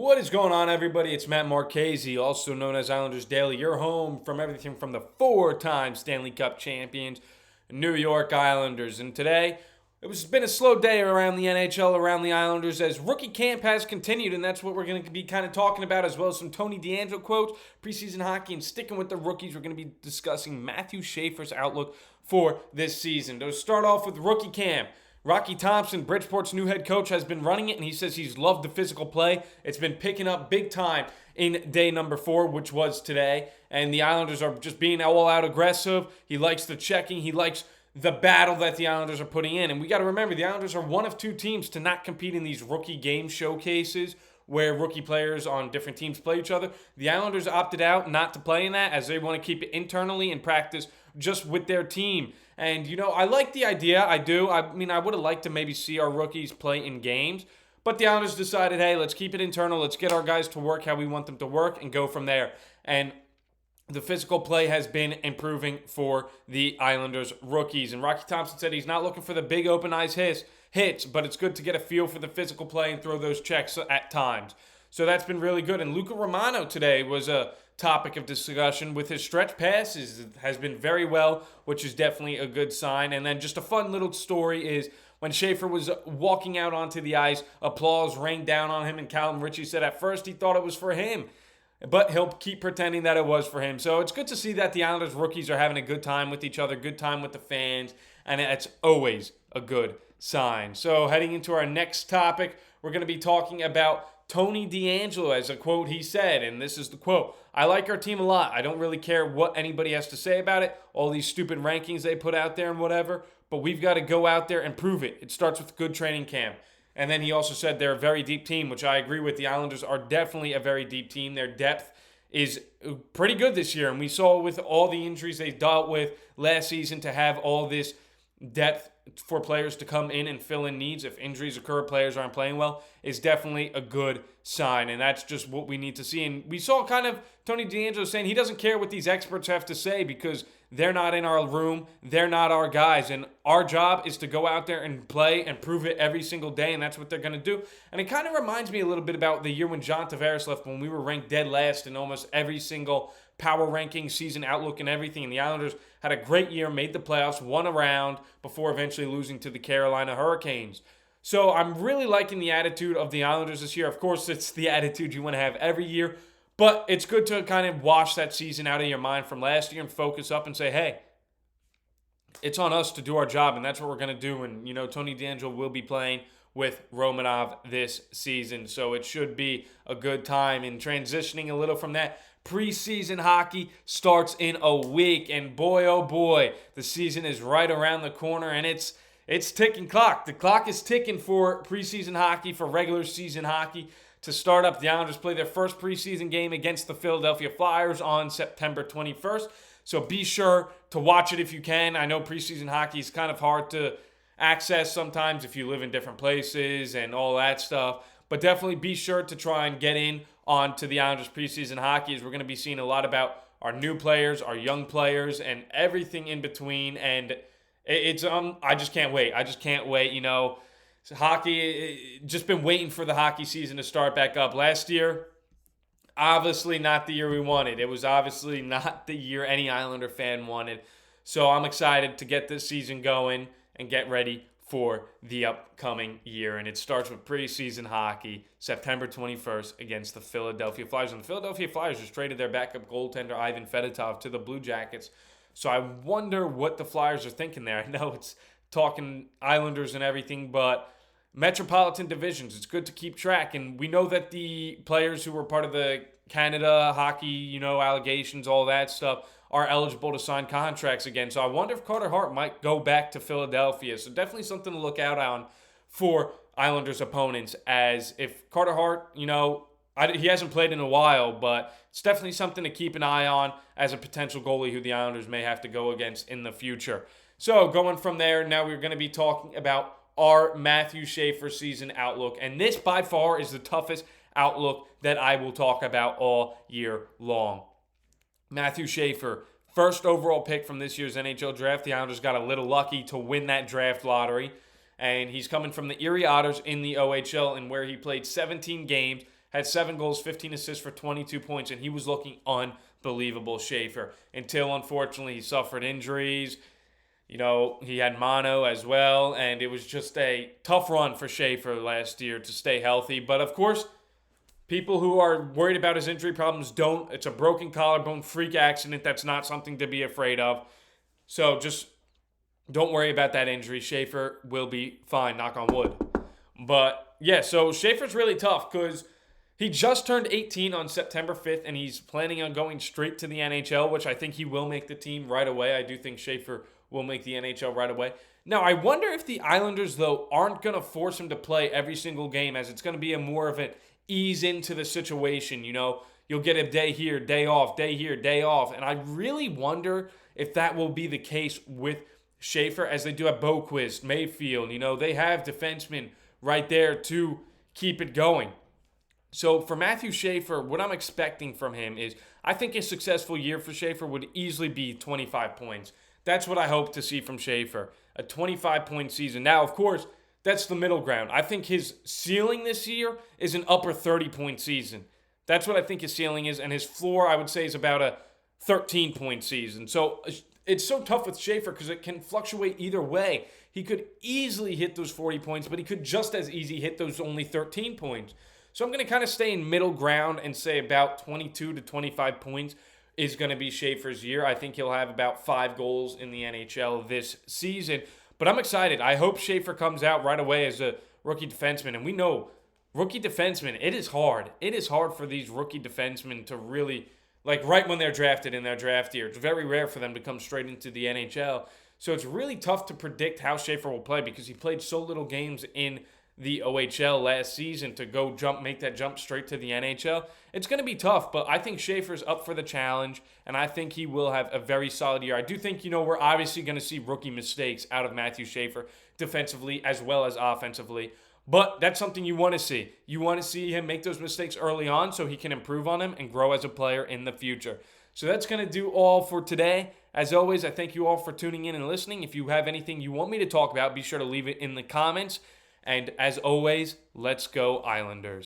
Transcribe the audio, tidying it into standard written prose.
What is going on, everybody? It's Matt Marchese, also known as Islanders Daily, your home from everything from the four-time Stanley Cup champions, New York Islanders. And today, it's been a slow day around the NHL, around the Islanders, as rookie camp has continued, and that's what we're going to be kind of talking about, as well as some Tony DeAngelo quotes, preseason hockey, and sticking with the rookies. We're going to be discussing Matthew Schaefer's outlook for this season. To start off with rookie camp, Rocky Thompson, Bridgeport's new head coach, has been running it, and he says he's loved the physical play. It's been picking up big time in day number 4, which was today, and the Islanders are just being all-out aggressive. He likes the checking. He likes the battle that the Islanders are putting in, and we got to remember, the Islanders are one of two teams to not compete in these rookie game showcases where rookie players on different teams play each other. The Islanders opted out not to play in that, as they want to keep it internally and practice just with their team. And, I like the idea. I do. I mean, I would have liked to maybe see our rookies play in games. But the Islanders decided, hey, let's keep it internal. Let's get our guys to work how we want them to work and go from there. And the physical play has been improving for the Islanders rookies. And Rocky Thompson said he's not looking for the big open eyes hits, but it's good to get a feel for the physical play and throw those checks at times. So that's been really good. And Luca Romano today was a topic of discussion with his stretch passes. Has been very well, which is definitely a good sign. And then just a fun little story is when Schaefer was walking out onto the ice, applause rained down on him, and Calvin Ritchie said at first he thought it was for him, but he'll keep pretending that it was for him. So it's good to see that the Islanders rookies are having a good time with each other, good time with the fans, and it's always a good sign. So heading into our next topic, we're going to be talking about Tony DeAngelo, as a quote he said, and this is the quote: "I like our team a lot. I don't really care what anybody has to say about it, all these stupid rankings they put out there and whatever, but we've got to go out there and prove it. It starts with good training camp." And then he also said they're a very deep team, which I agree with. The Islanders are definitely a very deep team. Their depth is pretty good this year, and we saw with all the injuries they dealt with last season to have all this depth for players to come in and fill in needs if injuries occur, players aren't playing well, is definitely a good sign, and that's just what we need to see. And we saw kind of Tony DeAngelo saying he doesn't care what these experts have to say because they're not in our room, they're not our guys, and our job is to go out there and play and prove it every single day, and that's what they're going to do. And it kind of reminds me a little bit about the year when John Tavares left, when we were ranked dead last in almost every single power ranking, season outlook, and everything. And the Islanders had a great year, made the playoffs, won a round before eventually losing to the Carolina Hurricanes. So I'm really liking the attitude of the Islanders this year. Of course, it's the attitude you want to have every year, but it's good to kind of wash that season out of your mind from last year and focus up and say, hey, it's on us to do our job, and that's what we're going to do. And, Tony DeAngelo will be playing with Romanov this season, so it should be a good time. And transitioning a little from that, preseason hockey starts in a week, and boy, oh boy, the season is right around the corner, and it's ticking clock. The clock is ticking for preseason hockey, for regular season hockey to start up. The Islanders play their first preseason game against the Philadelphia Flyers on September 21st, so be sure to watch it if you can. I know preseason hockey is kind of hard to access sometimes if you live in different places and all that stuff, but definitely be sure to try and get in on to the Islanders preseason hockey, as we're going to be seeing a lot about our new players, our young players, and everything in between. And it's I just can't wait. Hockey, just been waiting for the hockey season to start back up. Last year, obviously not the year we wanted. It was obviously not the year any Islander fan wanted. So I'm excited to get this season going and get ready for the upcoming year. And it starts with preseason hockey, September 21st against the Philadelphia Flyers. And the Philadelphia Flyers just traded their backup goaltender, Ivan Fedotov, to the Blue Jackets. So I wonder what the Flyers are thinking there. I know it's talking Islanders and everything, but Metropolitan Divisions, it's good to keep track. And we know that the players who were part of the Canada hockey, allegations, all that stuff, are eligible to sign contracts again. So I wonder if Carter Hart might go back to Philadelphia. So definitely something to look out on for Islanders opponents, as if Carter Hart, he hasn't played in a while, but it's definitely something to keep an eye on as a potential goalie who the Islanders may have to go against in the future. So going from there, now we're going to be talking about our Matthew Schaefer season outlook. And this by far is the toughest outlook that I will talk about all year long. Matthew Schaefer, first overall pick from this year's NHL draft. The Islanders got a little lucky to win that draft lottery. And he's coming from the Erie Otters in the OHL, and where he played 17 games, had 7 goals, 15 assists for 22 points, and he was looking unbelievable, Schaefer, until unfortunately he suffered injuries. He had mono as well, and it was just a tough run for Schaefer last year to stay healthy. But of course, people who are worried about his injury problems don't. It's a broken collarbone freak accident. That's not something to be afraid of. So just don't worry about that injury. Schaefer will be fine, knock on wood. But yeah, so Schaefer's really tough because he just turned 18 on September 5th, and he's planning on going straight to the NHL, which I think he will make the team right away. I do think Schaefer will make the NHL right away. Now, I wonder if the Islanders, though, aren't going to force him to play every single game, as it's going to be a more of an ease into the situation. You'll get a day here, day off, day here, day off. And I really wonder if that will be the case with Schaefer, as they do at Boquist, Mayfield. They have defensemen right there to keep it going. So for Matthew Schaefer, what I'm expecting from him is, I think a successful year for Schaefer would easily be 25 points. That's what I hope to see from Schaefer, a 25-point season. Now, of course, that's the middle ground. I think his ceiling this year is an upper 30-point season. That's what I think his ceiling is, and his floor, I would say, is about a 13-point season. So it's so tough with Schaefer because it can fluctuate either way. He could easily hit those 40 points, but he could just as easy hit those only 13 points. So I'm going to kind of stay in middle ground and say about 22 to 25 points is going to be Schaefer's year. I think he'll have about 5 goals in the NHL this season. But I'm excited. I hope Schaefer comes out right away as a rookie defenseman. And we know rookie defensemen, it is hard. It is hard for these rookie defensemen to really, right when they're drafted in their draft year. It's very rare for them to come straight into the NHL. So it's really tough to predict how Schaefer will play because he played so little games in the OHL last season to make that jump straight to the NHL. It's going to be tough, but I think Schaefer's up for the challenge, and I think he will have a very solid year. I do think, we're obviously going to see rookie mistakes out of Matthew Schaefer defensively as well as offensively, but that's something you want to see. You want to see him make those mistakes early on so he can improve on them and grow as a player in the future. So that's going to do all for today. As always, I thank you all for tuning in and listening. If you have anything you want me to talk about, be sure to leave it in the comments. And as always, let's go Islanders.